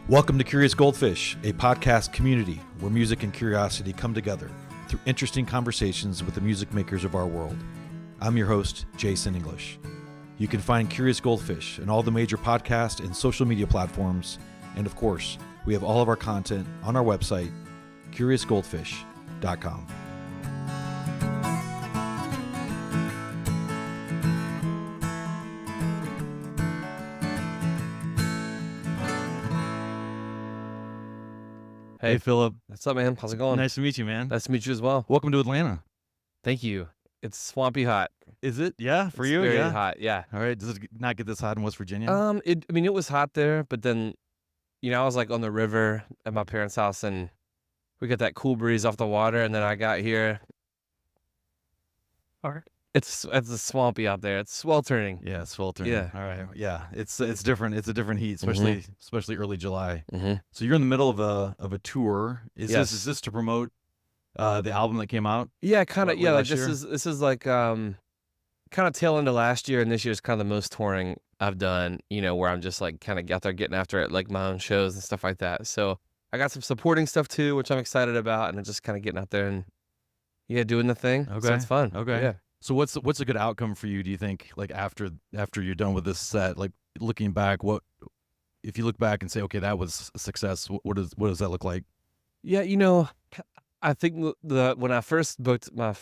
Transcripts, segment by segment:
Welcome to Curious Goldfish, a podcast community where music and curiosity come together through interesting conversations with the music makers of our world. I'm your host, Jason English. You can find Curious Goldfish in all the major podcast and social media platforms, and of course, we have all of our content on our website, curiousgoldfish.com. Hey, Philip. what's up, man? How's it going? Nice to meet you, man. Nice to meet you as well. Welcome to Atlanta. Thank you. It's swampy hot. Is it? Yeah, for It's you? very Yeah. hot. Yeah. All right. Does it not get this hot in West Virginia? It was hot there, but then, I was like on the river at my parents' house, and we got that cool breeze off the water, and then I got here. It's swampy out there. It's sweltering. Yeah, it's sweltering. Yeah. All right. Yeah, it's different. It's a different heat, especially early July. Mm-hmm. So you're in the middle of a tour. Yes. Is this to promote the album that came out? Yeah, kind of. Late Yeah, like last year? this is like kind of tail end of last year, and this year's kind of the most touring I've done. Where I'm just like kind of out there getting after it, like my own shows and stuff like that. So I got some supporting stuff too, which I'm excited about, and I'm just kind of getting out there and doing the thing. Okay. So it's fun. Okay. Yeah. So what's a good outcome for you? Do you think, like after you're done with this set, like looking back, what if you look back and say, okay, that was a success? What does that look like? Yeah, I think when I first booked my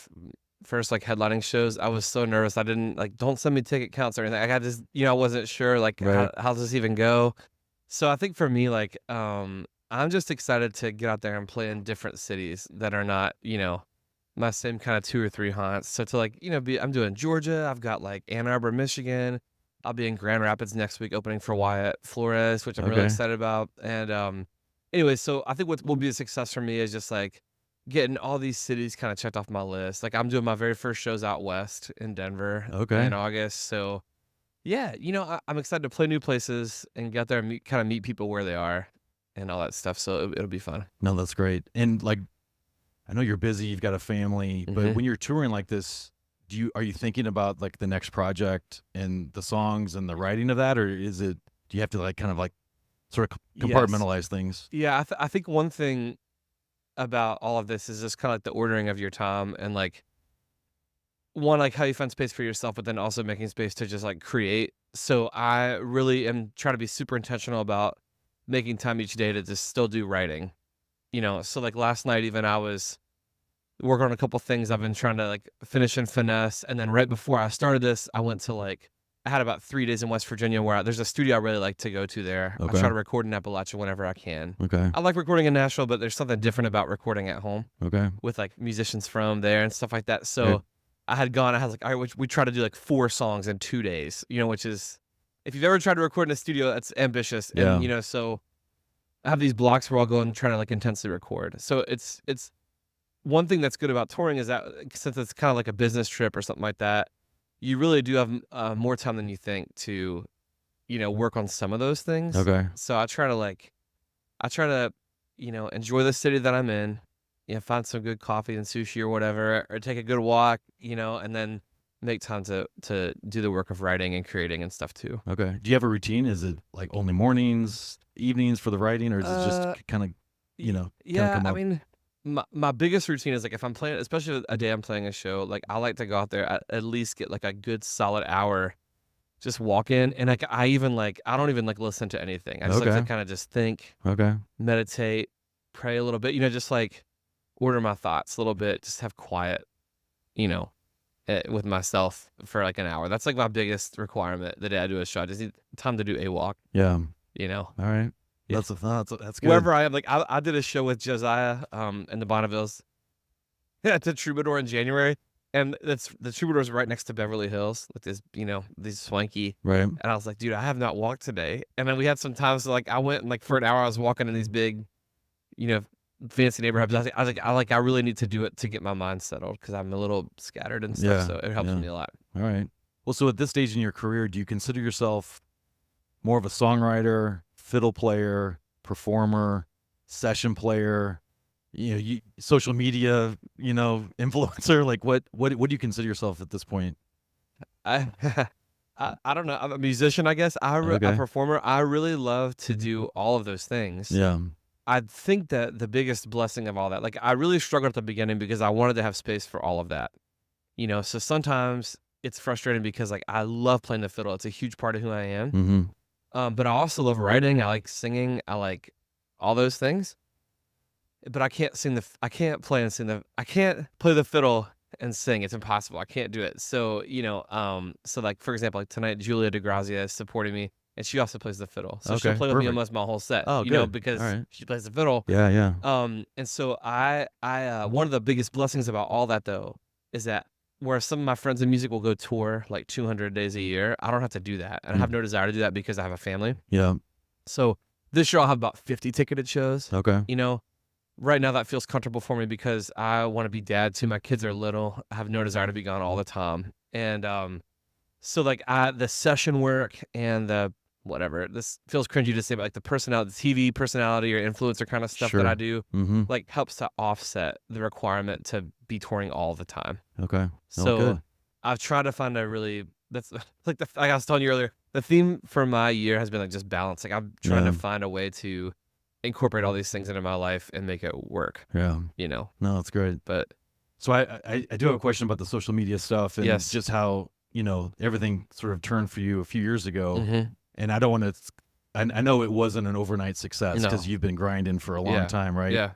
first like headlining shows, I was so nervous. I didn't don't send me ticket counts or anything. Like, I just I wasn't sure Right. how does this even go. So I think for me I'm just excited to get out there and play in different cities that are not my same kind of 2 or 3 haunts. So to I'm doing Georgia. I've got like Ann Arbor, Michigan. I'll be in Grand Rapids next week opening for Wyatt Flores, which I'm really Okay. excited about. And anyway, so I think what will be a success for me is just like getting all these cities kind of checked off my list. Like I'm doing my very first shows out west in Denver Okay. in August. So yeah, I'm excited to play new places and get there and meet people where they are and all that stuff. So it'll be fun. No, that's great. And like, I know you're busy, you've got a family, but Mhm. when you're touring like this, are you thinking about like the next project and the songs and the writing of that, or do you have to like kind of like sort of Yes. compartmentalize things? Yeah, I think one thing about all of this is just kind of like the ordering of your time and like how you find space for yourself, but then also making space to just like create. So I really am trying to be super intentional about making time each day to just still do writing. So like last night even I was working on a couple things I've been trying to like finish and finesse, and then right before I started this, I went to I had about 3 days in West Virginia where there's a studio I really like to go to there. Okay. I try to record in Appalachia whenever I can. Okay. I like recording in Nashville, but there's something different about recording at home Okay. with like musicians from there and stuff like that. So Right. I was like, all right, we try to do like 4 songs in 2 days, which is, if you've ever tried to record in a studio, that's ambitious. Yeah. And, so I have these blocks where I'll go and try to like intensely record. So it's one thing that's good about touring is that since it's kind of like a business trip or something like that, you really do have more time than you think to, work on some of those things. Okay. So I try to, enjoy the city that I'm in, find some good coffee and sushi or whatever, or take a good walk, and then make time to do the work of writing and creating and stuff too. Okay. Do you have a routine? Is it like only mornings, evenings for the writing, or is it just kind of, Yeah, come I up? mean, my biggest routine is like if I'm playing, especially a day I'm playing a show, like I like to go out there at least get like a good solid hour, just walk in, and like I don't even like listen to anything. I just like Okay. to kind of just think, Okay. meditate, pray a little bit, just like order my thoughts a little bit, just have quiet, with myself for like an hour. That's like my biggest requirement the day I do a show. I just need time to do a walk, Yeah. All right. Yeah. That's good. wherever I am. Like I did a show with Josiah in the Bonnevilles. Yeah, to Troubadour in January, and the Troubadour's right next to Beverly Hills, like this, these swanky. Right. And I was like, dude, I have not walked today. And then we had some times so, like I went and like for an hour I was walking in these big, fancy neighborhoods. I really need to do it to get my mind settled because I'm a little scattered and stuff. Yeah, So it helps yeah. me a lot. All right. Well, so at this stage in your career, do you consider yourself more of a songwriter, fiddle player, performer, session player, social media, influencer? Like what do you consider yourself at this point? I I don't know. I'm a musician, I guess. A Okay. performer. I really love to do all of those things. Yeah. I think that the biggest blessing of all that, like I really struggled at the beginning because I wanted to have space for all of that. So sometimes it's frustrating because like I love playing the fiddle. It's a huge part of who I am. Mm-hmm. But I also love writing. I like singing. I like all those things. But I can't I can't play and sing I can't play the fiddle and sing. It's impossible. I can't do it. So, so like, for example, like tonight, Julia DeGrazia is supporting me and she also plays the fiddle. So she'll Okay. play with me Perfect. almost my whole set, Oh, good. because All right. she plays the fiddle. Yeah. Yeah. And so one of the biggest blessings about all that though, is that where some of my friends in music will go tour like 200 days a year, I don't have to do that. And I have no desire to do that because I have a family. Yeah. So this year I'll have about 50 ticketed shows. Okay. Right now that feels comfortable for me because I want to be dad too. My kids are little. I have no desire to be gone all the time. And so like the session work and the whatever, this feels cringy to say, but like the personality, the TV personality or influencer kind of stuff that I Sure. do, Mm-hmm. like helps to offset the requirement to be touring all the time. Okay. So good. I've tried to find that's like like I was telling you earlier, the theme for my year has been like just balance. Like I'm trying to find a way to incorporate all these things into my life and make it work. Yeah. No, that's great. but So I do have a question about the social media stuff and Yes. just how, everything sort of turned for you a few years ago. Mhm. And I don't want to, I know it wasn't an overnight success No. because you've been grinding for a long Yeah. time, right? Yeah.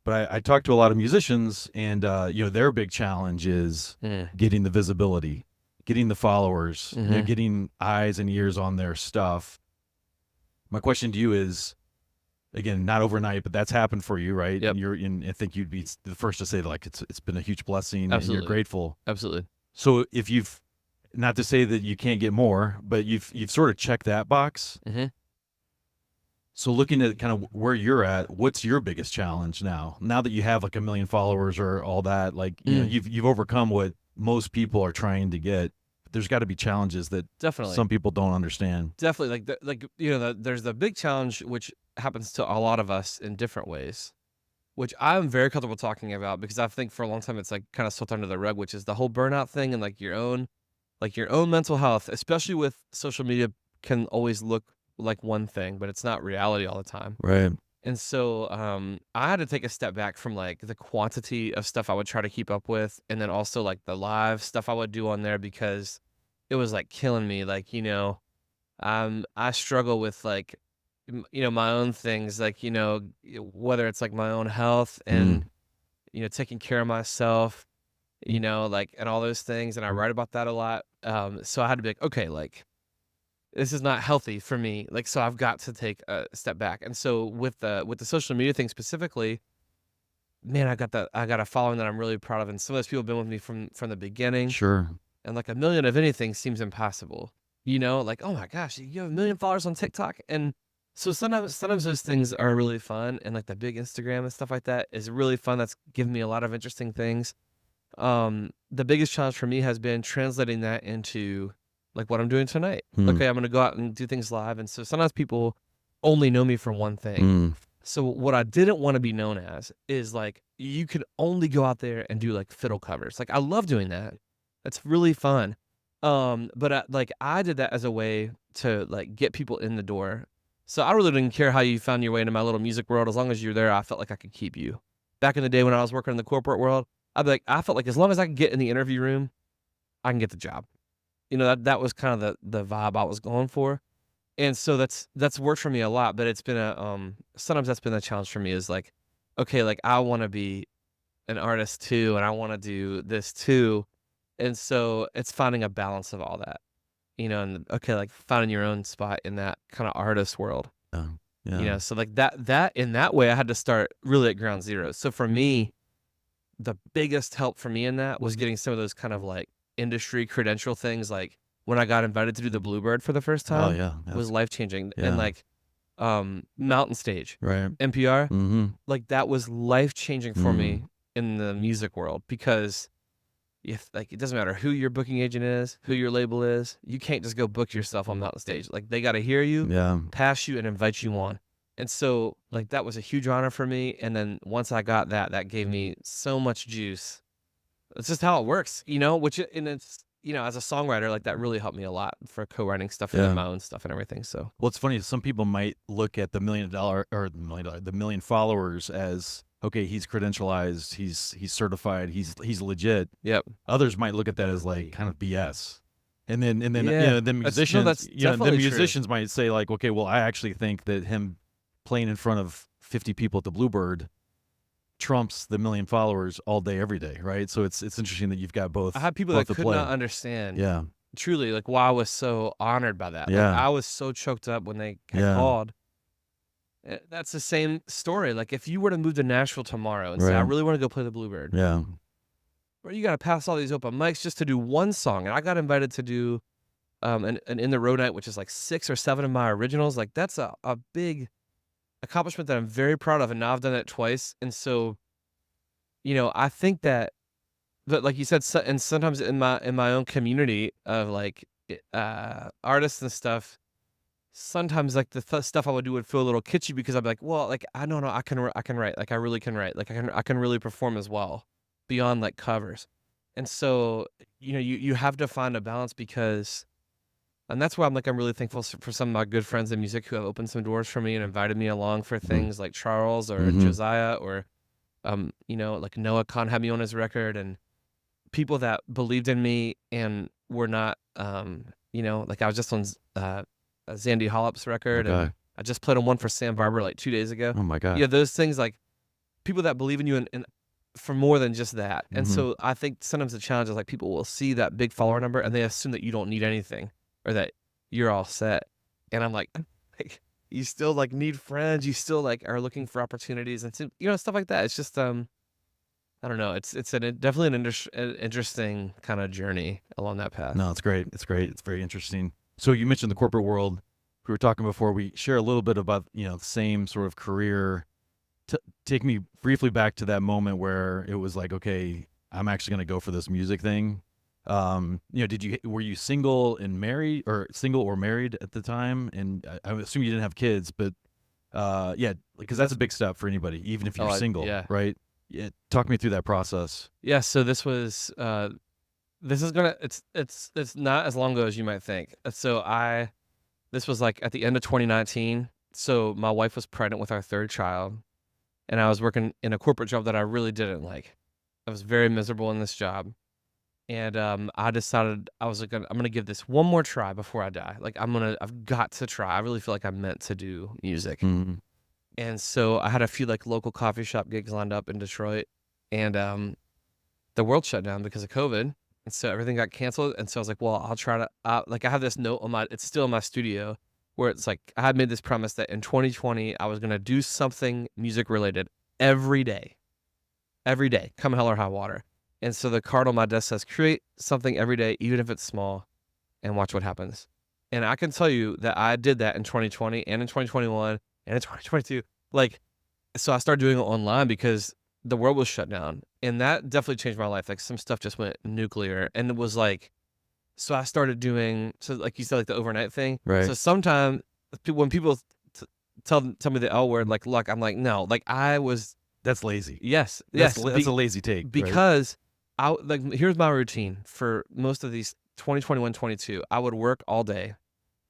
But I talked to a lot of musicians and, their big challenge is getting the visibility, getting the followers, getting eyes and ears on their stuff. My question to you is, again, not overnight, but that's happened for you, right? Yep. And I think you'd be the first to say like it's been a huge blessing and Absolutely. you're grateful. Absolutely. So if you've, not to say that you can't get more, but you've sort of checked that box. Mm-hmm. So looking at kind of where you're at, what's your biggest challenge now? Now that you have like 1 million followers or all that, like you've overcome what most people are trying to get. There's got to be challenges that Definitely. some people don't understand. Definitely. There's the big challenge which happens to a lot of us in different ways, which I'm very comfortable talking about because I think for a long time it's like kind of swept under the rug, which is the whole burnout thing and like your own mental health, especially with social media, can always look like one thing, but it's not reality all the time. Right. And so I had to take a step back from like the quantity of stuff I would try to keep up with, and then also like the live stuff I would do on there because it was like killing me. Like, I struggle with like, my own things, like, whether it's like my own health and, taking care of myself, like, and all those things. And I write about that a lot. So I had to be like, okay, like, this is not healthy for me. Like, so I've got to take a step back. And so with the social media thing specifically, man, I got a following that I'm really proud of. And some of those people have been with me from the beginning. Sure. And like 1 million of anything seems impossible, like, oh my gosh, you have 1 million followers on TikTok. And so sometimes those things are really fun. And like the big Instagram and stuff like that is really fun. That's given me a lot of interesting things. The biggest challenge for me has been translating that into like what I'm doing tonight. Okay, I'm going to go out and do things live. And so sometimes people only know me for one thing. So what I didn't want to be known as is like, you could only go out there and do like fiddle covers. Like I love doing that. That's really fun. But I did that as a way to like get people in the door. So I really didn't care how you found your way into my little music world. As long as you're there, I felt like I could keep you. Back in the day when I was working in the corporate world, I felt like as long as I could get in the interview room, I can get the job. That was kind of the vibe I was going for. And so that's worked for me a lot, but it's been sometimes that's been a challenge for me is like, okay, like I want to be an artist too, and I want to do this too. And so it's finding a balance of all that, and okay, like finding your own spot in that kind of artist world. Yeah. So like that in that way, I had to start really at ground zero. So for me, the biggest help for me in that was getting some of those kind of like industry credential things. Like when I got invited to do the Bluebird for the first time, it was life-changing. Yeah. And like Mountain Stage, Right. NPR, like that was life-changing for me in the music world because if like it doesn't matter who your booking agent is, who your label is, you can't just go book yourself on Mountain Stage. Like they got to hear you, pass you, and invite you on. And so like that was a huge honor for me. And then once I got that gave me so much juice. It's just how it works, which and it's as a songwriter, like that really helped me a lot for co-writing stuff and then my own stuff and everything. So, well, it's funny. Some people might look at the the million followers as, okay, he's credentialized, he's certified, he's legit. yep. Others might look at that as like kind of BS. And then Yeah. then That's musicians, definitely true. musicians might say like, okay, well, I actually think that him playing in front of 50 people at the Bluebird trumps the million followers all day, every day, right? So it's interesting that you've got both. I had people both that to could play. not understand. Yeah, Truly, like why I was so honored by that. Like Yeah. I was so choked up when they had Yeah. called. That's the same story. Like if you were to move to Nashville tomorrow and say, I Right. really want to go play the Bluebird, yeah, or you got to pass all these open mics just to do one song. And I got invited to do an In the Road night, which is like 6 or 7 of my originals. Like that's a big accomplishment that I'm very proud of. And now I've done it twice. And so, I think that like you said, and sometimes in my own community of like artists and stuff, sometimes like the stuff I would do would feel a little kitschy because I'd be like, well, like I don't know, I can write, like I really can write, like I can really perform as well beyond like covers, and so you have to find a balance because, and that's why I'm really thankful for some of my good friends in music who have opened some doors for me and invited me along for things like Charles or Josiah or like Noah Khan had me on his record, and people that believed in me and were not like I was just on Zandy Hollop's record, Okay. and I just played on one for Sam Barber like 2 days ago. Oh my God. Yeah, those things, like people that believe in you and for more than just that. And so I think sometimes the challenge is like people will see that big follower number and they assume that you don't need anything or that you're all set. And I'm like you still like need friends, you still like are looking for opportunities and stuff like that. It's just I don't know. It's definitely an interesting kind of journey along that path. No, it's great. It's great. It's very interesting. So you mentioned the corporate world. We were talking before. We share a little bit about the same sort of career. Take me briefly back to that moment where it was like, okay, I'm actually going to go for this music thing. Were you single or married at the time? And I assume you didn't have kids, but yeah, because that's a big step for anybody, even if you're single, yeah. right? Yeah, talk me through that process. Yeah, so this was it's not as long ago as you might think. So this was like at the end of 2019. So my wife was pregnant with our third child, and I was working in a corporate job that I really didn't like. I was very miserable in this job, and I decided I was like, I'm gonna give this one more try before I die. Like I've got to try. I really feel like I'm meant to do music. Mhm. And so I had a few like local coffee shop gigs lined up in Detroit, and the world shut down because of COVID, and so everything got canceled. And so I was like, well, I'll try to I have this note it's still in my studio where it's like I had made this promise that in 2020 I was gonna do something music related every day, come hell or high water. And so the card on my desk says, create something every day, even if it's small, and watch what happens. And I can tell you that I did that in 2020 and in 2021 and in 2022. Like, so I started doing it online because the world was shut down. And that definitely changed my life. Like some stuff just went nuclear. And it was like, so I started doing, so like you said, like the overnight thing. Right. So sometimes when people tell me the L word, like luck, I'm like, no, like That's lazy. yes. That's a lazy take. Because here's my routine for most of these 2021, 22. I would work all day.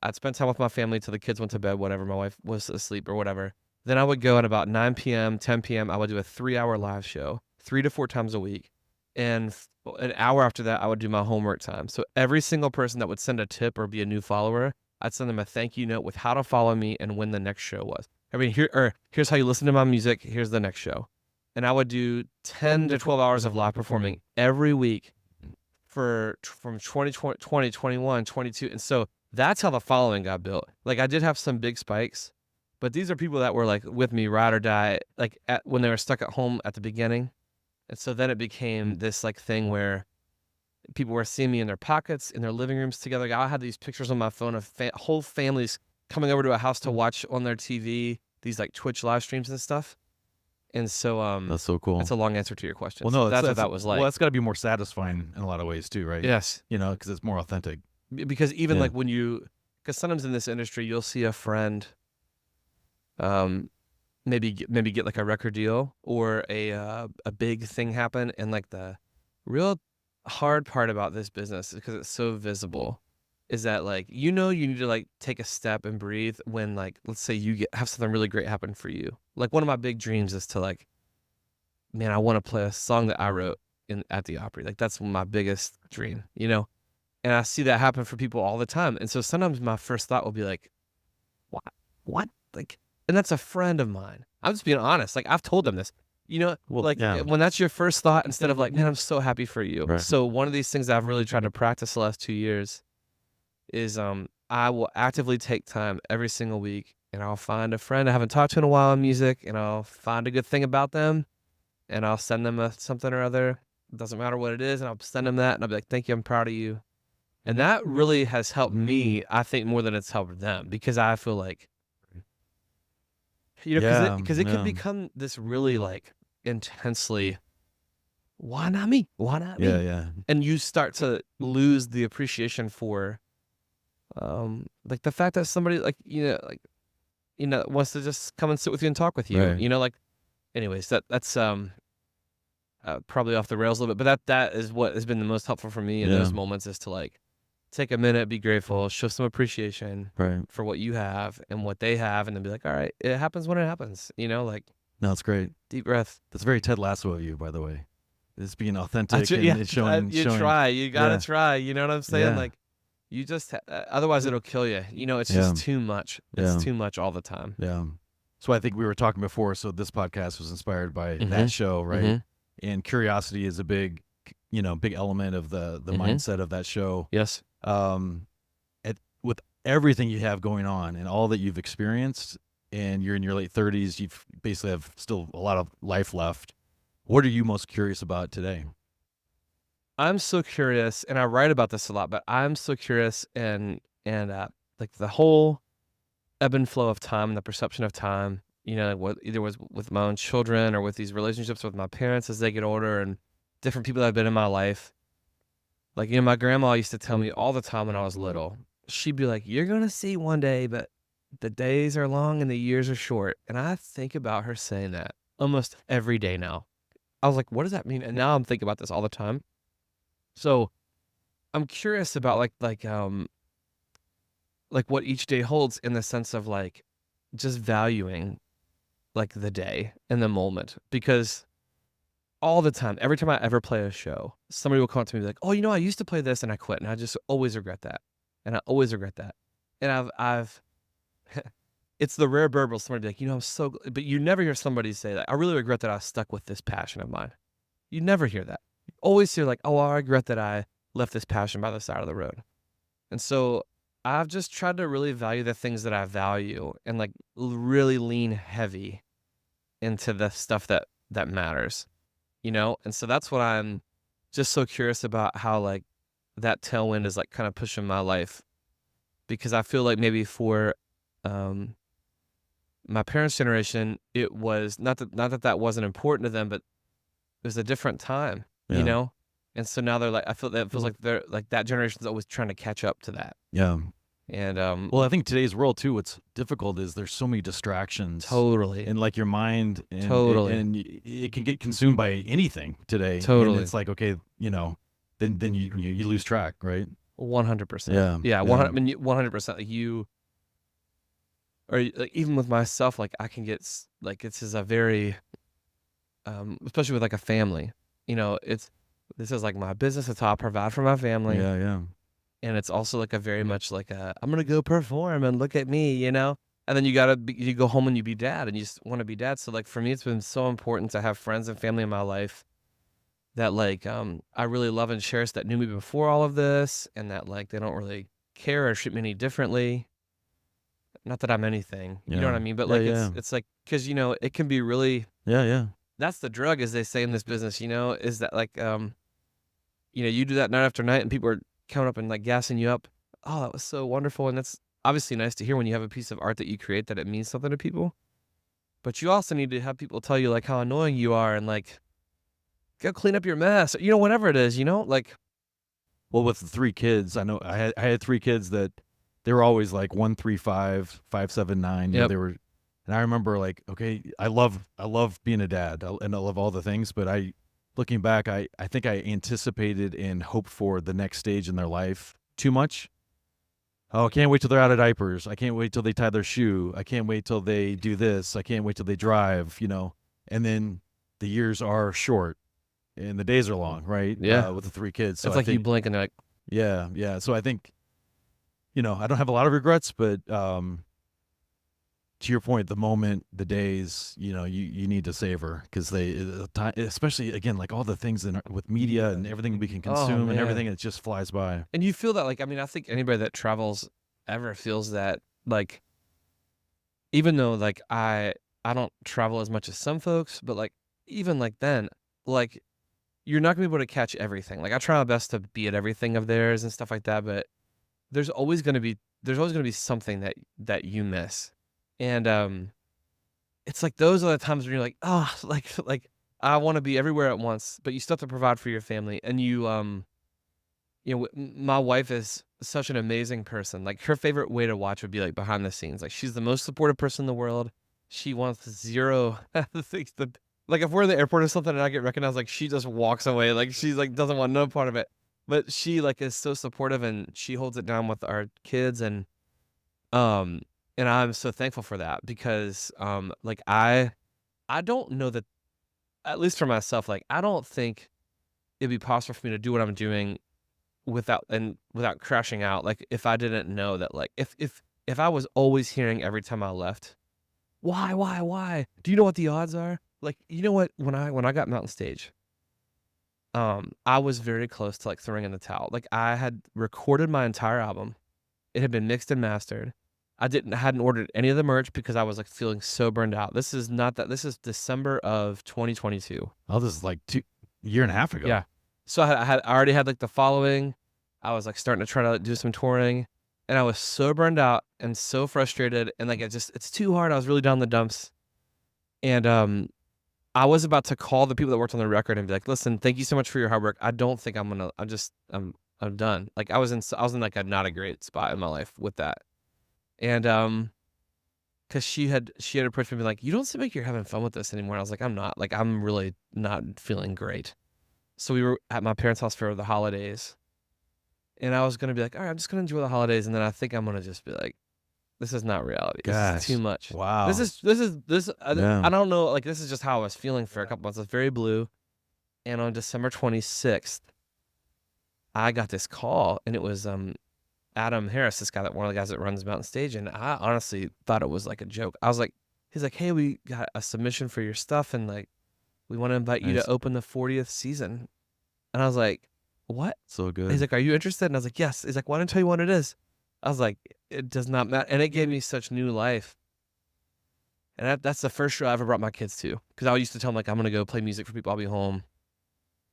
I'd spend time with my family till the kids went to bed, whatever, my wife was asleep or whatever. Then I would go at about 9 p.m., 10 p.m. I would do a 3-hour live show 3 to 4 times a week. And an hour after that, I would do my homework time. So every single person that would send a tip or be a new follower, I'd send them a thank you note with how to follow me and when the next show was. I mean, here's how you listen to my music. Here's the next show. And I would do 10 to 12 hours of live performing every week from 2020, 21, 22. And so that's how the following got built. Like I did have some big spikes, but these are people that were like with me ride or die, like when they were stuck at home at the beginning. And so then it became this like thing where people were seeing me in their pockets, in their living rooms together. Like, I had these pictures on my phone of whole families coming over to a house to watch on their TV, these like Twitch live streams and stuff. And so That's so cool. That's a long answer to your question. Well, no, that's what that was like. Well, that's got to be more satisfying in a lot of ways too, right? Yes. Because it's more authentic. Because even like because sometimes in this industry you'll see a friend, maybe get like a record deal or a big thing happen, and like the real hard part about this business is because it's so visible is that like, you need to like take a step and breathe when like, let's say you have something really great happen for you. Like one of my big dreams is to like, man, I want to play a song that I wrote at the Opry. Like that's my biggest dream, And I see that happen for people all the time. And so sometimes my first thought will be like, what? What? Like, and that's a friend of mine. I'm just being honest. Like I've told them this, Well, like yeah. when that's your first thought, instead of like, man, I'm so happy for you. Right. So one of these things I've really tried to practice the last 2 years is I will actively take time every single week and I'll find a friend I haven't talked to in a while in music and I'll find a good thing about them and I'll send them something or other. It doesn't matter what it is. And I'll send them that and I'll be like, thank you. I'm proud of you. And that really has helped me, I think, more than it's helped them because I feel like, because it could become this really like intensely, why not me? Why not me? Yeah. And you start to lose the appreciation for, like the fact that somebody wants to just come and sit with you and talk with you. Right. Anyways, that's probably off the rails a little bit, but that is what has been the most helpful for me in those moments is to like take a minute, be grateful, show some appreciation for what you have and what they have, and then be like, all right, it happens when it happens. Like No, it's great. deep breath. That's very Ted Lasso of you, by the way. It's being authentic Yeah, and showing. try. You gotta Yeah. try. You know what I'm saying? Yeah. Like you just otherwise it'll kill you. It's just too much. It's too much all the time. Yeah. So I think we were talking before. So this podcast was inspired by that show, right? And curiosity is a big element of the mindset of that show. Yes. With everything you have going on and all that you've experienced, and you're in your late 30s, you basically have still a lot of life left. What are you most curious about today? I'm so curious, and I write about this a lot, but I'm so curious and like the whole ebb and flow of time and the perception of time, what either was with my own children or with these relationships with my parents as they get older and different people that have been in my life. Like, my grandma used to tell me all the time when I was little, she'd be like, you're going to see one day, but the days are long and the years are short. And I think about her saying that almost every day now. I was like, what does that mean? And now I'm thinking about this all the time. So I'm curious about like what each day holds in the sense of like just valuing like the day and the moment, because all the time, every time I ever play a show, somebody will come up to me like, oh, I used to play this and I quit and I just always regret that. And I always regret that. And I've it's the rare bird will somebody be like, I'm so, but you never hear somebody say that. I really regret that I stuck with this passion of mine. You never hear that. You always hear like, oh, I regret that I left this passion by the side of the road. And so I've just tried to really value the things that I value and like really lean heavy into the stuff that matters, And so that's what I'm just so curious about, how like that tailwind is like kind of pushing my life, because I feel like maybe for my parents' generation, it was not that wasn't important to them, but it was a different time, And so now they're like, I feel that it feels like they're like that generation's always trying to catch up to that. Yeah. And well, I think today's world too, what's difficult is there's so many distractions. Totally. And like your mind and it can get consumed by anything today. Totally. And it's like, okay, then you lose track, right? 100%. Yeah. 100%. Like you, or like even with myself, like I can get like, this is a very, especially with like a family, this is like my business. It's how I provide for my family. Yeah. And it's also like a very much like I'm going to go perform and look at me, And then you go home and you be dad and you just want to be dad. So like for me, it's been so important to have friends and family in my life that like, I really love and cherish, that knew me before all of this, and that like, they don't really care or treat me any differently. Not that I'm anything, you know what I mean? But like, it's like, cause it can be really, that's the drug, as they say in this business, is that like, you do that night after night and people are coming up and like gassing you up. Oh, that was so wonderful. And that's obviously nice to hear when you have a piece of art that you create, that it means something to people. But you also need to have people tell you like how annoying you are and like, go clean up your mess, whatever it is, like. Well, with the 3 kids, I know I had 3 kids that they were always like 1, 3, 5, 5, 7, 9. They were, and I remember like, okay, I love being a dad and I love all the things, but I looking back, I think I anticipated and hoped for the next stage in their life too much. Oh, I can't wait till they're out of diapers. I can't wait till they tie their shoe. I can't wait till they do this. I can't wait till they drive, And then the years are short and the days are long, right? Yeah. With the 3 kids. So It's like you blink and they're like, yeah. So I think, I don't have a lot of regrets, but to your point, the moment, the days, you need to savor because especially again, like all the things with media and everything we can consume and everything, it just flies by. And you feel that, like, I mean, I think anybody that travels ever feels that, like, even though, like, I don't travel as much as some folks, but, like, even, like, then, like, you're not gonna be able to catch everything. Like, I try my best to be at everything of theirs and stuff like that, but there's always gonna be something that you miss. And, it's like those are the times when you're like, "Oh," like, I wanna be everywhere at once, but you still have to provide for your family, and my wife is such an amazing person. Like, her favorite way to watch would be, like, behind the scenes. Like, she's the most supportive person in the world. She wants zero things to like, if we're in the airport or something and I get recognized, like, she just walks away. Like, she's like, doesn't want no part of it. But she, like, is so supportive, and she holds it down with our kids, um, and I'm so thankful for that because, like, I don't know that, at least for myself, like, I don't think it'd be possible for me to do what I'm doing without crashing out. Like, if I didn't know that, like, if I was always hearing every time I left, why? Do you know what the odds are? Like, you know what? When I got Mountain Stage, I was very close to, like, throwing in the towel. Like, I had recorded my entire album. It had been mixed and mastered. I hadn't ordered any of the merch because I was, like, feeling so burned out. This is December of 2022. Oh, this is like year and a half ago. Yeah. So I already had, like, the following. I was, like, starting to try to do some touring, and I was so burned out and so frustrated, and, like, it's too hard. I was really down in the dumps. And, I was about to call the people that worked on the record and be like, "Listen, thank you so much for your hard work. I don't think I'm done." Like, I was in, like, a not a great spot in my life with that. And, because she had approached me and been like, "You don't seem like you're having fun with this anymore." And I was like, "I'm not. Like, I'm really not feeling great." So we were at my parents' house for the holidays, and I was gonna be like, "All right, I'm just gonna enjoy the holidays," and then I think I'm gonna just be like, "This is not reality. This is too much. Wow. This. Yeah. I don't know. Like, this is just how I was feeling for a couple months. I was very blue." And on December 26th, I got this call, and it was Adam Harris, this guy, one of the guys that runs Mountain Stage, and I honestly thought it was like a joke. I was like, he's like, "Hey, we got a submission for your stuff, and, like, we want to invite you Nice. to open the 40th season." And I was like, "What?" So good. He's like, "Are you interested?" And I was like, "Yes." He's like, "Why don't I tell you what it is?" I was like, "It does not matter." And it gave me such new life. And that's the first show I ever brought my kids to, because I used to tell them, like, I'm gonna go play music for people. I'll be home.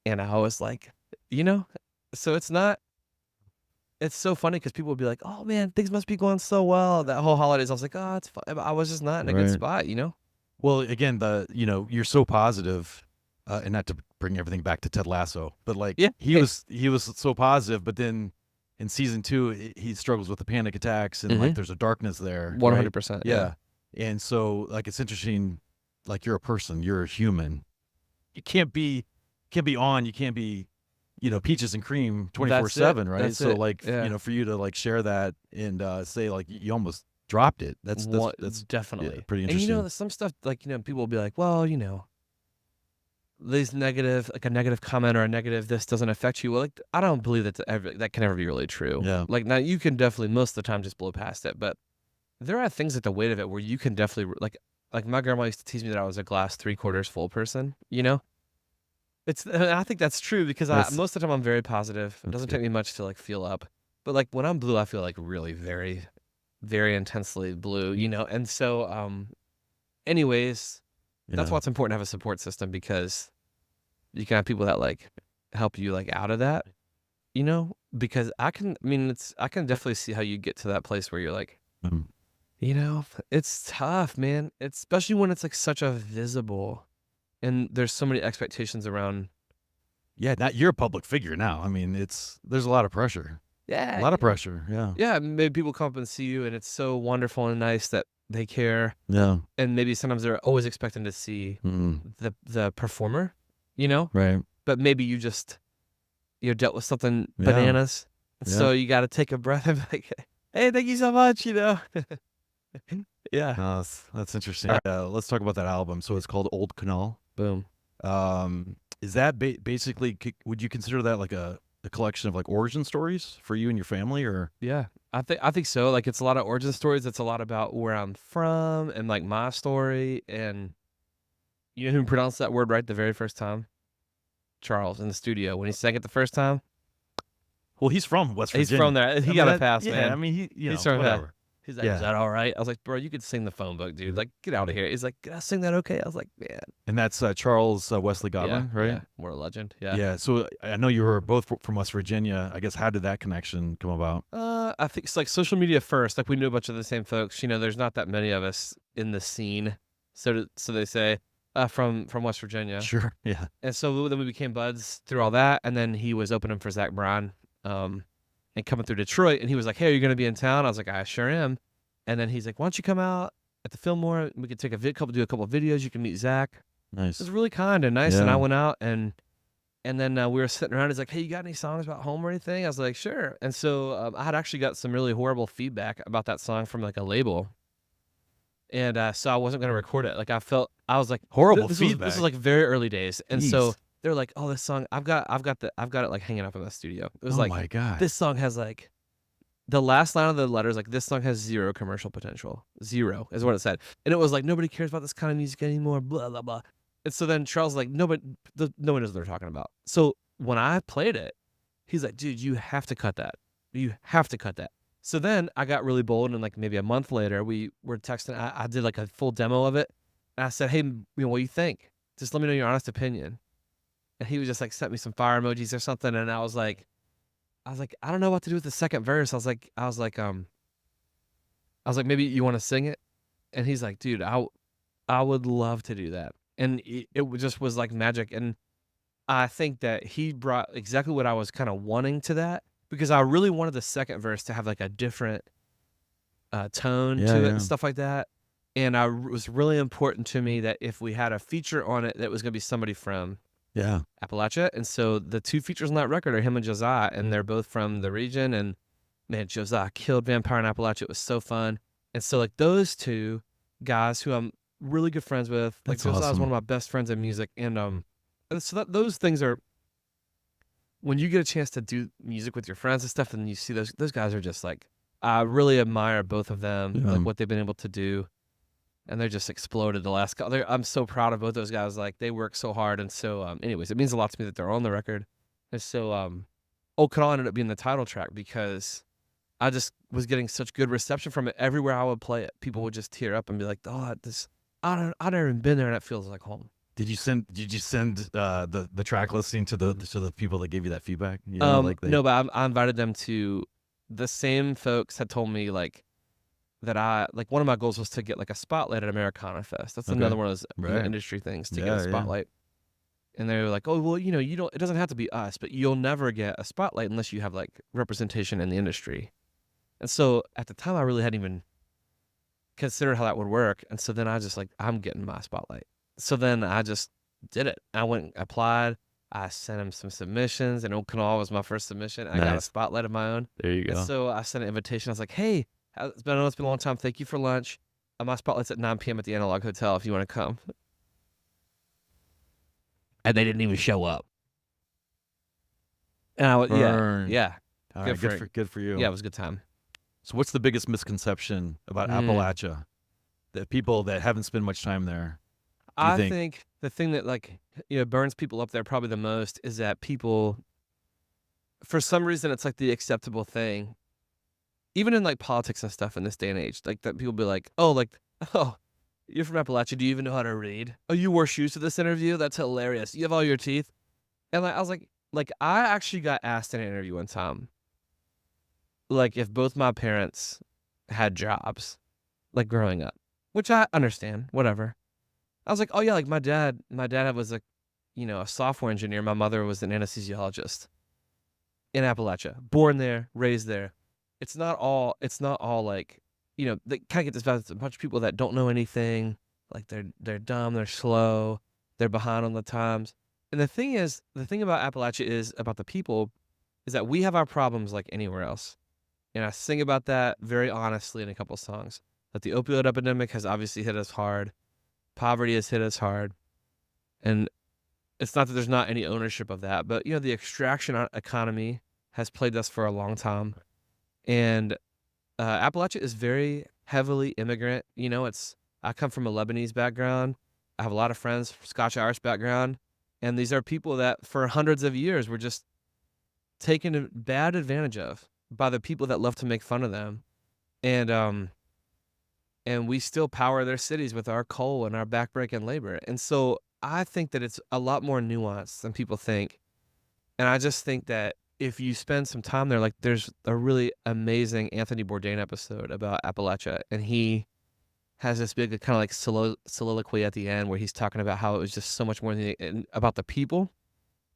And I was like, so it's so funny because people would be like, "Oh man, things must be going so well." That whole holidays, I was like, "Oh, it's fine." I was just not in a good spot, Well, again, you're so positive, and not to bring everything back to Ted Lasso, but like he was so positive, but then in season 2, he struggles with the panic attacks and like there's a darkness there. 100%. Yeah. And so, like, it's interesting, like, you're a person, you're a human. You can't be on, you can't be, peaches and cream 24/7, right? That's so it. like, Yeah. for you to like share that and say like you almost dropped it. That's definitely pretty interesting. And some stuff, like, people will be like, "Well, these negative, like, a negative comment or a negative this doesn't affect you." Well, like, I don't believe that can ever be really true. Yeah. Like, now you can definitely most of the time just blow past it, but there are things at the weight of it where you can definitely, like my grandma used to tease me that I was a glass 3/4 full person. And I think that's true because most of the time I'm very positive. It doesn't take me much to, like, feel up, but, like, when I'm blue, I feel like really very, very intensely blue. And so, anyways, that's why it's important to have a support system, because you can have people that, like, help you, like, out of that. Because I can definitely see how you get to that place where you're like, it's tough, man. It's especially when it's, like, such a visible, and there's so many expectations around. Yeah, you're a public figure now. I mean, there's a lot of pressure. Yeah. A lot of pressure. Yeah. Yeah, maybe people come up and see you, and it's so wonderful and nice that they care. Yeah. And maybe sometimes they're always expecting to see the performer, Right. but maybe you just dealt with something Yeah. bananas, and Yeah. so you got to take a breath and be like, hey, thank you so much. Yeah. No, that's interesting. Let's talk about that album. So it's called Old Kanawha. Boom. Is that basically, would you consider that like a collection of like origin stories for you and your family, or? Yeah, I think so. Like, it's a lot of origin stories. It's a lot about where I'm from and like my story. And you know who pronounced that word right the very first time? Charles in the studio when he sang it the first time. Well, he's from West He's Virginia. from there. He I got mean, a pass, yeah, man. I mean, He's from whatever. He's like, Yeah. is that all right? I was like, bro, you could sing the phone book, dude. Like, get out of here. He's like, can I sing that okay? I was like, man. And that's Charles Wesley Godwin, right? Yeah, what a legend. Yeah. Yeah. So I know you were both from West Virginia. I guess, how did that connection come about? I think it's like social media first. Like, we knew a bunch of the same folks. There's not that many of us in the scene, so they say, from West Virginia. Sure. Yeah. And so then we became buds through all that. And then he was opening for Zach Bryan, and coming through Detroit. And he was like, hey, are you going to be in town? I was like, I sure am. And then he's like, why don't you come out at the Fillmore? We could take do a couple of videos. You can meet Zach. It Nice. was really kind and nice. Yeah. And I went out and then we were sitting around. He's like, hey, you got any songs about home or anything? I was like, sure. And so I had actually got some really horrible feedback about that song from like a label. And so I wasn't going to record it. Like, I was like, Horrible this feedback. Was like very early days. And so Jeez. they're like, oh, this song, I've got it like hanging up in the studio. It was Oh like, my God. this song has like, the last line of the letter is like, this song has zero commercial potential. Zero is what it said. And it was like, nobody cares about this kind of music anymore, blah, blah, blah. And so then Charles was like, no one knows what they're talking about. So when I played it, he's like, dude, you have to cut that. You have to cut that. So then I got really bold, and like maybe a month later, we were texting. I did like a full demo of it. And I said, hey, what do you think? Just let me know your honest opinion. And he was just like, sent me some fire emojis or something. And I was like, I don't know what to do with the second verse. I was like, maybe you want to sing it? And he's like, dude, I would love to do that. And it just was like magic. And I think that he brought exactly what I was kind of wanting to that, because I really wanted the second verse to have like a different tone to it and stuff like that. And it was really important to me that if we had a feature on it, that it was going to be somebody from Appalachia. And so the two features on that record are him and Josiah, and they're both from the region. And man, Josiah killed Vampire in Appalachia. It was so fun. And so like those two guys who I'm really good friends with, like Josiah's awesome. one of my best friends in music. And so those things are, when you get a chance to do music with your friends and stuff, and you see those guys are just like, I really admire both of them, like what they've been able to do. And they're just exploded the last couple. I'm so proud of both those guys. Like, they work so hard. And so, anyways, it means a lot to me that they're on the record. And so, Old Kanawha ended up being the title track because I just was getting such good reception from it. Everywhere I would play it, people would just tear up and be like, "Oh, I've never even been there, and it feels like home." Did you send the track listing to the people that gave you that feedback? No, but I invited them to. The same folks had told me like that one of my goals was to get like a spotlight at Americana Fest. That's another one of those industry things to get a spotlight. And they were like, oh, well, it doesn't have to be us, but you'll never get a spotlight unless you have like representation in the industry. And so at the time I really hadn't even considered how that would work. And so then I just like, I'm getting my spotlight. So then I just did it. I went and applied. I sent him some submissions, and Old Kanawha was my first submission. I got a spotlight of my own. There you go. And so I sent an invitation. I was like, hey, I know it's been a long time. Thank you for lunch. My spotlight's at 9 p.m. at the Analog Hotel if you want to come. And they didn't even show up. And I was, yeah. All right, good for you. Yeah, it was a good time. So what's the biggest misconception about Appalachia that people that haven't spent much time there? I think the thing that like burns people up there probably the most is that people, for some reason, it's like the acceptable thing, even in like politics and stuff in this day and age, like that people be like, oh, you're from Appalachia, do you even know how to read? Oh, you wore shoes to this interview? That's hilarious. You have all your teeth? And I was like I actually got asked in an interview one time, like if both my parents had jobs, like growing up, which I understand, whatever. I was like, oh yeah, like my dad was a software engineer. My mother was an anesthesiologist in Appalachia, born there, raised there. It's not all like, they kind of get this vibe. It's a bunch of people that don't know anything. Like they're dumb, they're slow, they're behind on the times. And the thing about Appalachia is about the people is that we have our problems like anywhere else. And I sing about that very honestly in a couple songs. That the opioid epidemic has obviously hit us hard. Poverty has hit us hard. And it's not that there's not any ownership of that, but the extraction economy has plagued us for a long time. And Appalachia is very heavily immigrant. I come from a Lebanese background. I have a lot of friends, Scotch-Irish background. And these are people that for hundreds of years were just taken bad advantage of by the people that love to make fun of them. And we still power their cities with our coal and our backbreaking labor. And so I think that it's a lot more nuanced than people think. And I just think that if you spend some time there, like there's a really amazing Anthony Bourdain episode about Appalachia, and he has this big kind of like soliloquy at the end where he's talking about how it was just so much more about the people.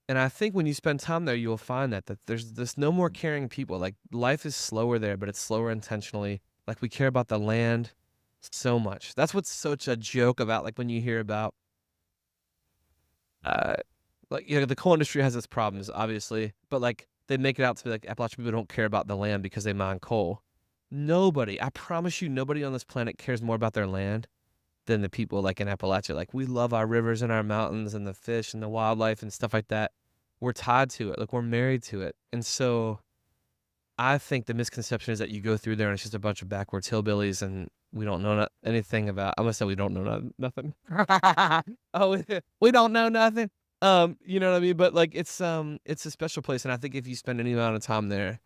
And I think when you spend time there, you'll find that there's no more caring people. Like life is slower there, but it's slower intentionally. Like we care about the land so much. That's what's such a joke about, like when you hear about the coal industry has its problems, obviously, but like they make it out to be like Appalachian people don't care about the land because they mine coal. I promise you, nobody on this planet cares more about their land than the people like in Appalachia. Like we love our rivers and our mountains and the fish and the wildlife and stuff like that. We're tied to it. Like we're married to it. And so I think the misconception is that you go through there and it's just a bunch of backwards hillbillies and we don't know anything about. I'm gonna say we don't know nothing. Oh, we don't know nothing. You know what I mean? But like it's a special place, and I think if you spend any amount of time there,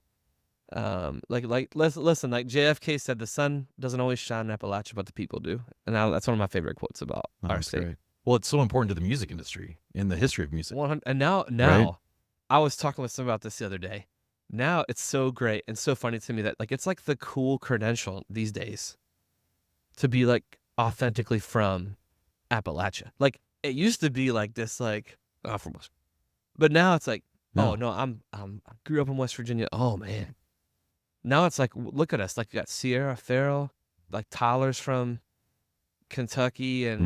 listen, like JFK said, the sun doesn't always shine in Appalachia, but the people do, and that's one of my favorite quotes about our state. Great. Well, it's so important to the music industry in the history of music. 100, and now, right? I was talking with someone about this the other day. Now it's so great and so funny to me that like it's like the cool credential these days to be like authentically from Appalachia. Like it used to be like this, like from West, but now it's like, oh no, I grew up in West Virginia. Oh man, now it's like look at us, like you got Sierra Farrell, like Tyler's from Kentucky, and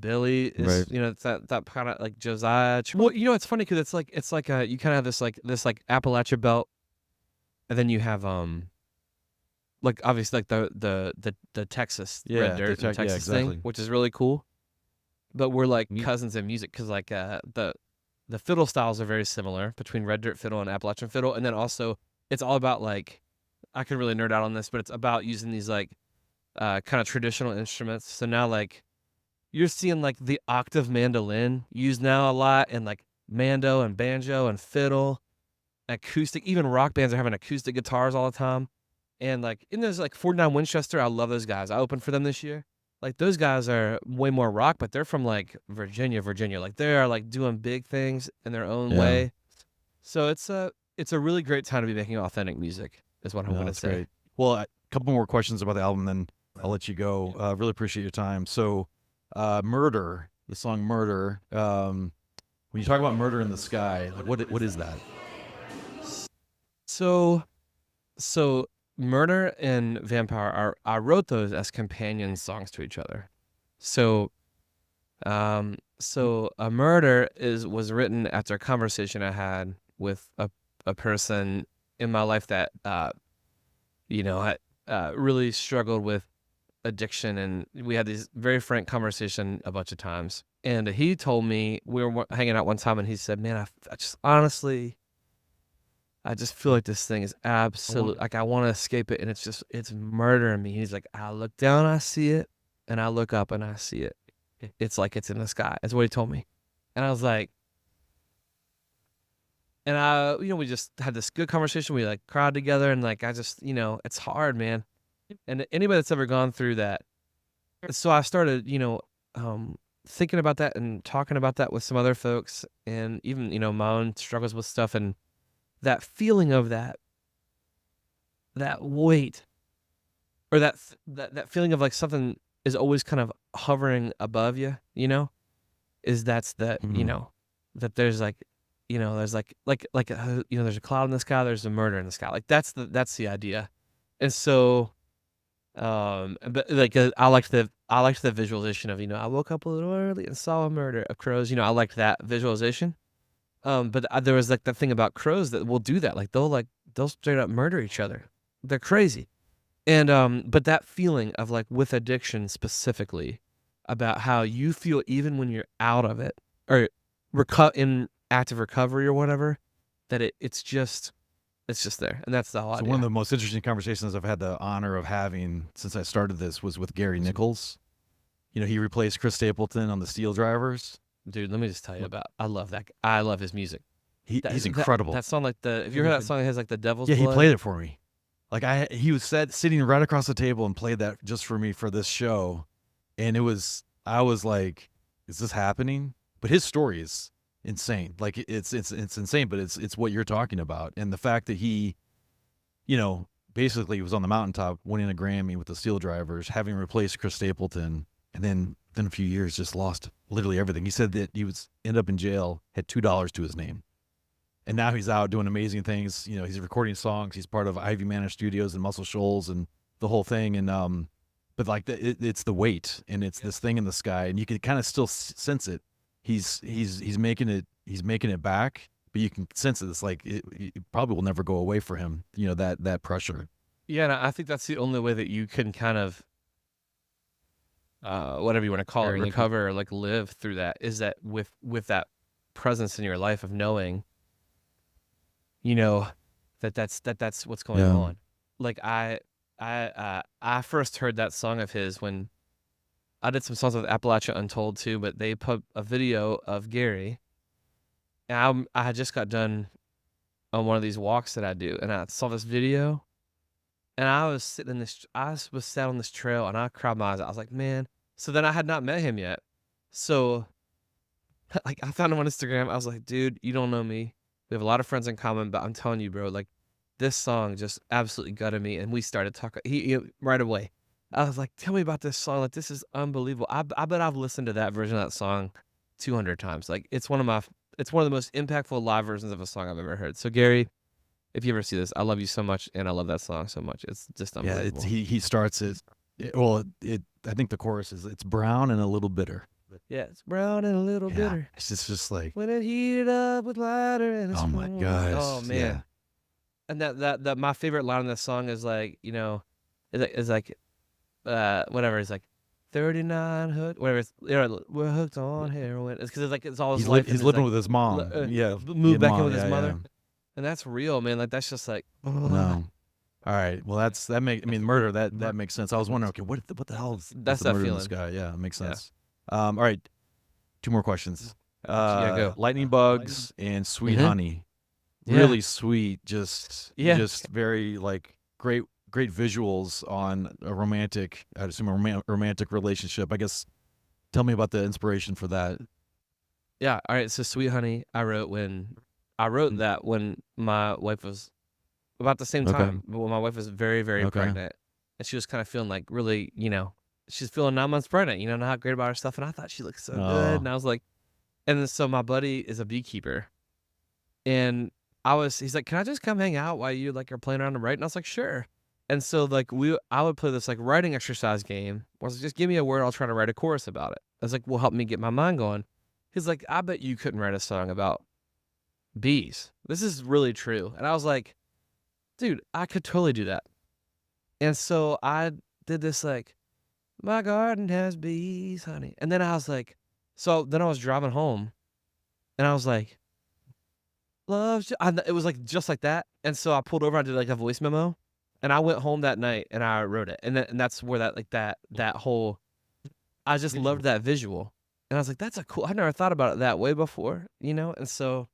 Billy is it's that kind of like Josiah. Well, it's funny because it's like you kind of have this Appalachia belt, and then you have like obviously like the Texas red dirt, the Texas thing, which is really cool. But we're like cousins in music because like the fiddle styles are very similar between red dirt fiddle and Appalachian fiddle, and then also it's all about like I could really nerd out on this, but it's about using these like kind of traditional instruments. So now like you're seeing like the octave mandolin used now a lot, and like mando and banjo and fiddle, acoustic. Even rock bands are having acoustic guitars all the time. And like in those like 49 Winchester, I love those guys. I opened for them this year. Like those guys are way more rock, but they're from like Virginia. Like they are like doing big things in their own way. So it's a really great time to be making authentic music is what I'm going to say. Great. Well, a couple more questions about the album, then I'll let you go. Really appreciate your time. So Murder, the song Murder, when you talk about murder in the sky, like what is that? So Murder and Vampire I wrote those as companion songs to each other. So a Murder was written after a conversation I had with a person in my life that I really struggled with addiction, and we had these very frank conversation a bunch of times. And he told me, we were hanging out one time, and he said, "Man, I just honestly, I just feel like this thing is absolute. Like I want to escape it, and it's murdering me." He's like, "I look down, I see it, and I look up, and I see it. It's like it's in the sky." That's what he told me, and I was like, and we just had this good conversation. We like cried together, and like I just, it's hard, man. And anybody that's ever gone through that, so I started, thinking about that and talking about that with some other folks, and even my own struggles with stuff, and that feeling of that weight, or that feeling of like something is always kind of hovering above you, that's that, that there's like, there's like there's a cloud in the sky, there's a murder in the sky. Like that's the idea. And so, but like I liked the visualization of, I woke up a little early and saw a murder of crows. I liked that visualization. But there was like that thing about crows that will do that. Like they'll straight up murder each other. They're crazy. And but that feeling of like with addiction specifically, about how you feel even when you're out of it or in active recovery or whatever, that it's just there, and that's the whole So idea. one of the most interesting conversations I've had the honor of having since I started this was with Gary Nichols. You know, he replaced Chris Stapleton on the Steel Drivers. Dude, let me just tell you I love that. I love his music. He's incredible. That song, like if you heard that song, it has like the Devil's Yeah, Blood. he played it for me. Like he was sitting right across the table and played that just for me for this show, and I was like, is this happening? But his story is insane. Like it's insane, but it's what you're talking about, and the fact that he, you know, basically was on the mountaintop, winning a Grammy with the Steel Drivers, having replaced Chris Stapleton, and then within a few years just lost literally everything. He said that he ended up in jail, had $2 to his name. And now he's out doing amazing things. You know, he's recording songs. He's part of Ivy Manor Studios and Muscle Shoals and the whole thing. And but like it's the weight, and it's this thing in the sky, and you can kind of still sense it. He's making it back, but you can sense it. It's like it probably will never go away for him. You know, that pressure. Yeah, and I think that's the only way that you can kind of whatever you want to call it, recover or like live through that, is that with that presence in your life of knowing, you know, that's what's going on. Like I first heard that song of his when I did some songs with Appalachia Untold too, but they put a video of Gary, and I had just got done on one of these walks that I do, and I saw this video, and I was sat on this trail, and I cried my eyes out. I was like, man. So then I had not met him yet, so like I found him on Instagram. I was like, dude, you don't know me. We have a lot of friends in common, but I'm telling you, bro, like this song just absolutely gutted me, and we started talking. He right away. I was like, tell me about this song. Like, this is unbelievable. I bet I've listened to that version of that song 200 times. Like, it's one of the most impactful live versions of a song I've ever heard. So, Gary, if you ever see this, I love you so much, and I love that song so much. It's just unbelievable. Yeah, he starts it. I think the chorus is, it's brown and a little bitter. Yeah, it's brown and a little bitter. It's just like, when it heated up with lighter and it's oh my gosh. Oh man. Yeah. And that my favorite line in this song is like, you know, is like whatever, it's like 39 hooked, whatever, it's, we're hooked on heroin. It's because it's all his life. He's living with his mom. Moved back in with his mother. And that's real, man. Like that's just like, no. All right. Well, murder. That makes sense. I was wondering, okay, what the hell is that's the that murder feeling. In this guy? Yeah, it makes sense. All right. 2 more questions. Go. Lightning bugs and sweet honey. Yeah. Really sweet. Just very like great visuals on a romantic. I'd assume a romantic relationship. I guess. Tell me about the inspiration for that. Yeah. All right. So Sweet Honey, I wrote that when my wife was about the same time, but when my wife was very, very pregnant, and she was kind of feeling like really, you know, she's feeling 9 months pregnant, you know, not great about her stuff. And I thought she looked so good. And I was like, and then so my buddy is a beekeeper, and he's like, can I just come hang out while you like are playing around and writing? And I was like, sure. And so like I would play this like writing exercise game where I was like, just give me a word, I'll try to write a chorus about it. I was like, well, help me get my mind going. He's like, I bet you couldn't write a song about bees. This is really true. And I was like, dude, I could totally do that. And so I did this like, my garden has bees, honey. And then I was like, so then I was driving home, and I was like, it was like just like that. And so I pulled over, I did like a voice memo, and I went home that night and I wrote it. And that's where that whole, I just loved that visual. And I was like, that's I never thought about it that way before, you know? And so,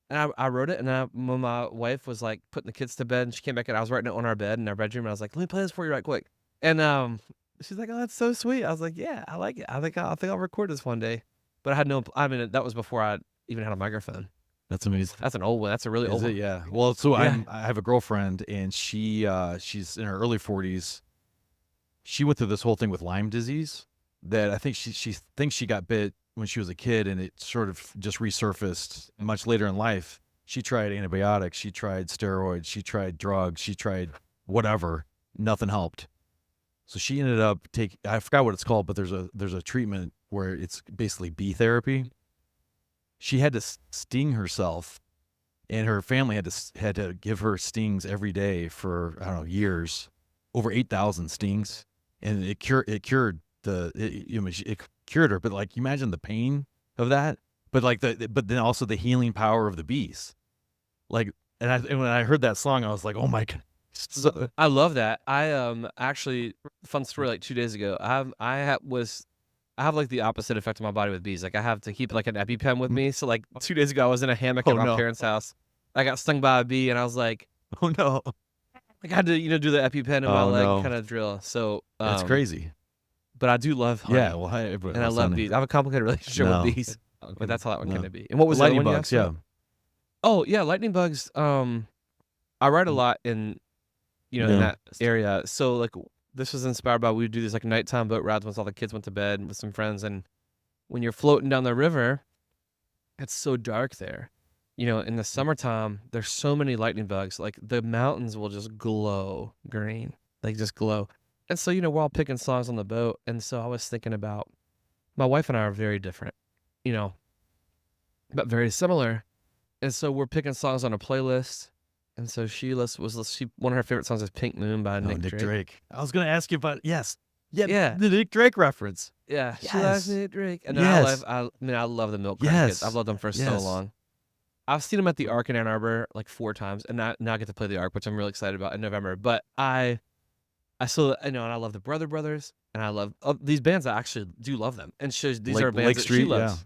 and I wrote it, and when my wife was like putting the kids to bed, and she came back, and I was writing it on our bed in our bedroom, and I was like, let me play this for you right quick. And she's like, oh, that's so sweet. I was like, yeah, I like it. I think I'll record this one day. But that was before I even had a microphone. That's amazing. That's an old one. That's a really old one. Yeah. Well, so I have a girlfriend, and she's in her early 40s. She went through this whole thing with Lyme disease that I think she thinks she got bit when she was a kid, and it sort of just resurfaced much later in life. She tried antibiotics, she tried steroids, she tried drugs, she tried whatever. Nothing helped. So she ended up I forgot what it's called, but there's a treatment where it's basically bee therapy. she had to sting herself, and her family had to give her stings every day for, I don't know, years, over 8,000 stings, and it cured it cured her. But like, you imagine the pain of that, but like but then also the healing power of the bees. Like, and when I heard that song, I was like, oh my God. So, I love that. I actually, fun story, like 2 days ago, I have like the opposite effect on my body with bees. Like, I have to keep like an EpiPen with me. So like 2 days ago, I was in a hammock at my parents' house. I got stung by a bee, and I was like, oh no, like I had to do the EpiPen in my leg kind of drill. So that's crazy. But I do love honey. Yeah, well, and I love bees. I have a complicated relationship with bees, but that's how that one can be. And what was lightning the other one bugs? Yeah. Oh yeah, lightning bugs. I write a lot in in that area. So like, this was inspired by, we would do these like nighttime boat rides once all the kids went to bed with some friends, and when you're floating down the river, it's so dark there. In the summertime, there's so many lightning bugs. Like, the mountains will just glow green, like just glow. And so we're all picking songs on the boat, and so I was thinking about, my wife and I are very different, but very similar. And so we're picking songs on a playlist. And so one of her favorite songs is Pink Moon by Nick Drake. I was going to ask you about, the Nick Drake reference. Yeah, yes. She likes Nick Drake. And yes. I love the Milk Carton Kids. I've loved them for so long. I've seen them at the Ark in Ann Arbor like 4 times, and now I get to play the Ark, which I'm really excited about in November. But I still, and I love the Brother Brothers, and I love these bands. I actually do love them, and these are bands that she loves.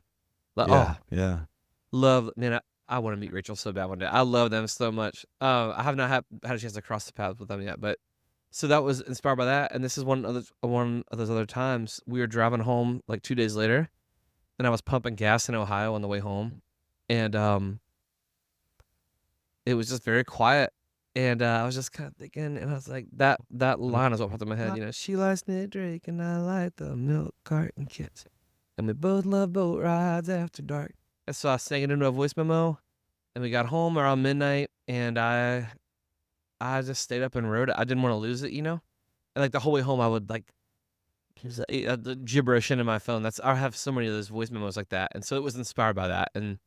Love, man. I want to meet Rachel so bad one day. I love them so much. I have not had a chance to cross the paths with them yet, but so that was inspired by that. And this is one of those other times we were driving home like 2 days later, and I was pumping gas in Ohio on the way home, and it was just very quiet, and I was just kind of thinking, and I was like, that line is what popped in my head. She likes Nick Drake, and I like the Milk Carton Kids, and we both love boat rides after dark. And so I sang it into a voice memo, and we got home around midnight, and I just stayed up and wrote it. I didn't want to lose it, And like the whole way home, I would like the gibberish into my phone. I have so many of those voice memos like that, and so it was inspired by that. And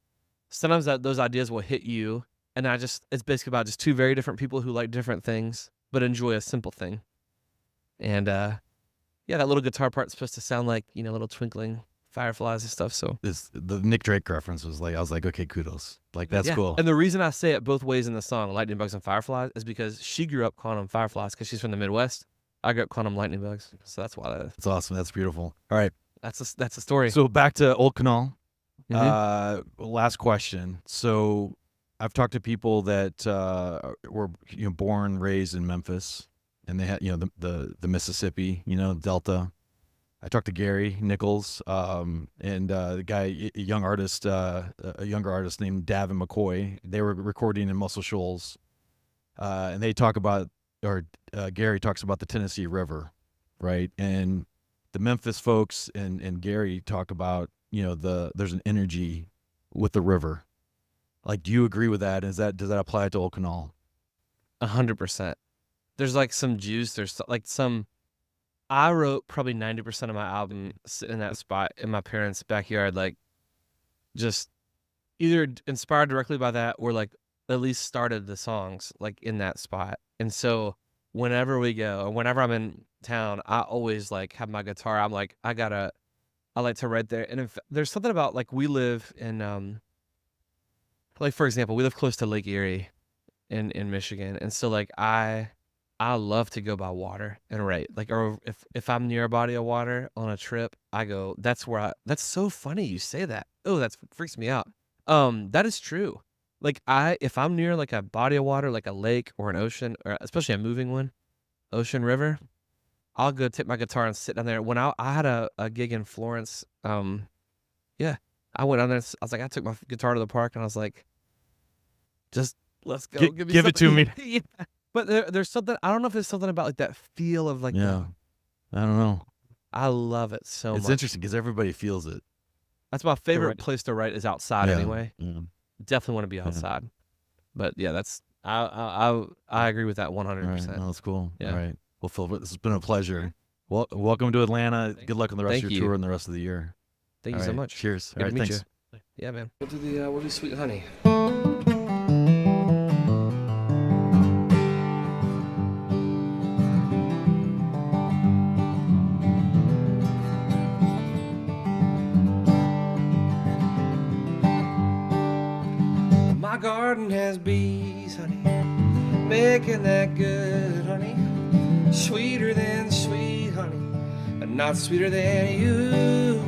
sometimes those ideas will hit you, and it's basically about just 2 very different people who like different things but enjoy a simple thing. And that little guitar part's supposed to sound like little twinkling fireflies and stuff. So the Nick Drake reference was like, I was like, okay, kudos. Like, that's cool. And the reason I say it both ways in the song, lightning bugs and fireflies, is because she grew up calling them fireflies because she's from the Midwest. I grew up calling them lightning bugs, so that's why. That's awesome. That's beautiful. All right, that's the story. So back to Old Canal. Last question. So I've talked to people that were born, raised in Memphis, and they had the Mississippi Delta. I talked to Gary Nichols, and the guy, a younger artist named Davin McCoy. They were recording in Muscle Shoals, and they talk about, Gary talks about the Tennessee River, right? And the Memphis folks and Gary talk about there's an energy with the river. Like, do you agree with that? Does that apply to Old Canal? 100%. There's like some juice. There's like some. I wrote probably 90% of my album in that spot in my parents' backyard, like just either inspired directly by that or like at least started the songs like in that spot. And so whenever we go, or whenever I'm in town, I always like have my guitar. I'm like, I like to write there. And there's something about like, we live in, like for example, we live close to Lake Erie in Michigan. And so like I love to go by water and write. Like, or if I'm near a body of water on a trip, I go, that's so funny you say that. Oh, that freaks me out. That is true. Like if I'm near like a body of water, like a lake or an ocean, or especially a moving one, ocean, river, I'll go take my guitar and sit down there. When I had a gig in Florence, I went down there, I was like, I took my guitar to the park and I was like, just let's go. Give it to me. Yeah. But there's something, I don't know if there's something about like that feel of like, I don't know. I love it so much. It's interesting because everybody feels it. That's my favorite place to write is outside anyway. Yeah. Definitely want to be outside. Yeah. But yeah, I agree with that 100%. Right. No, that's cool. Yeah. All right. Well, Phil, this has been a pleasure. Well, welcome to Atlanta. Good luck on the rest of your tour and the rest of the year. Thank you so much. Cheers. Good All right, to meet thanks. you. Yeah, man. We'll do Sweet Honey. My garden has bees, honey, making that good honey, sweeter than sweet honey, but not sweeter than you.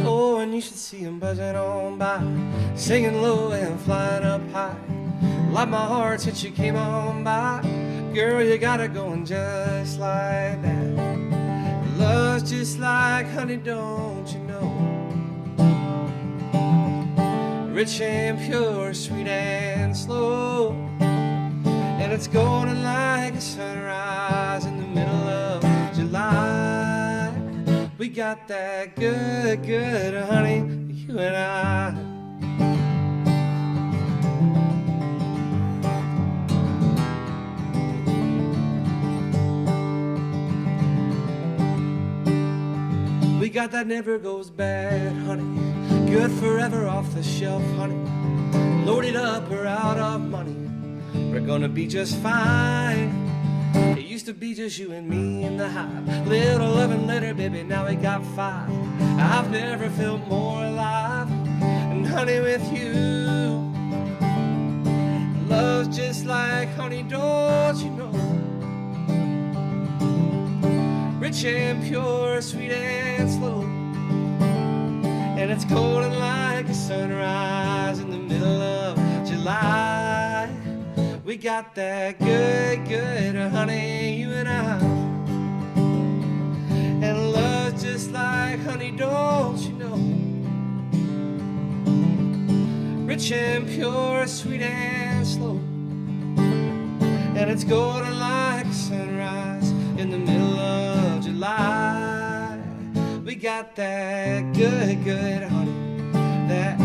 Oh, and you should see them buzzing on by, singing low and flying up high, like my heart since you came on by. Girl, you got it going just like that. Love's just like honey, don't you know? Rich and pure, sweet and slow, and it's golden like a sunrise in the middle of July. We got that good, good honey, you and I. We got that never goes bad honey, good forever off the shelf honey, loaded up, we're out of money, we're gonna be just fine. It used to be just you and me in the hive, little loving letter, baby, now we got 5. I've never felt more alive, and honey with you. Love's just like honey, don't you know? Rich and pure, sweet and slow, and it's golden like a sunrise in the middle of July. We got that good, good honey, you and I. And love's just like honey, don't you know? Rich and pure, sweet and slow, and it's golden like a sunrise in the middle of July. We got that good, good honey, that